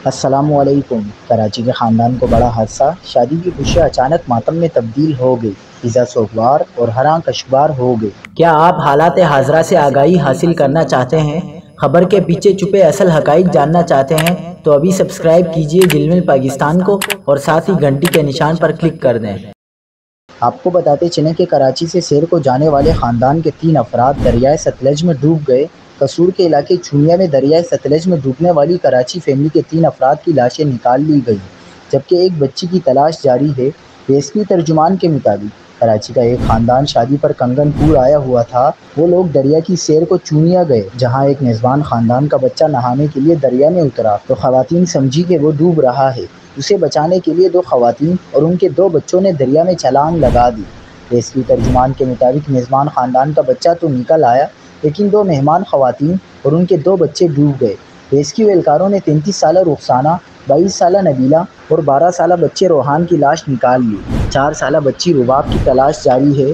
السلام علیکم۔ کراچی کے خاندان کو بڑا حادثہ، شادی کی خوشیاں اچانک ماتم میں تبدیل ہو گئی، فضا سوگوار اور ہراں کشبار ہو گئی۔ کیا آپ حالات حاضرہ سے آگاہی حاصل کرنا چاہتے ہیں؟ خبر کے پیچھے چھپے اصل حقائق جاننا چاہتے ہیں تو ابھی سبسکرائب کیجئے جلمل پاکستان کو اور ساتھ ہی گھنٹی کے نشان پر کلک کر دیں۔ آپ کو بتاتے چلیں کہ کراچی سے سیر کو جانے والے خاندان کے 3 افراد دریائے ستلج میں ڈوب گئے۔ قصور کے علاقے چونیا میں دریائے ستلج میں ڈوبنے والی کراچی فیملی کے 3 افراد کی لاشیں نکال لی گئیں، جبکہ ایک بچی کی تلاش جاری ہے۔ ریسکیو ترجمان کے مطابق کراچی کا ایک خاندان شادی پر کنگن پور آیا ہوا تھا۔ وہ لوگ دریا کی سیر کو چونیا گئے، جہاں ایک میزبان خاندان کا بچہ نہانے کے لیے دریا میں اترا تو خواتین سمجھی کہ وہ ڈوب رہا ہے۔ اسے بچانے کے لیے 2 خواتین اور ان کے 2 بچوں نے دریا میں چھلانگ لگا دی۔ ریسکیو ترجمان کے مطابق میزبان خاندان کا بچہ تو نکل آیا، لیکن 2 مہمان خواتین اور ان کے 2 بچے ڈوب گئے۔ ریسکیو اہلکاروں نے 33 سالہ رخسانہ، 22 سالہ نبیلہ اور 12 سالہ بچے روحان کی لاش نکال لی۔ 4 سالہ بچی رباب کی تلاش جاری ہے۔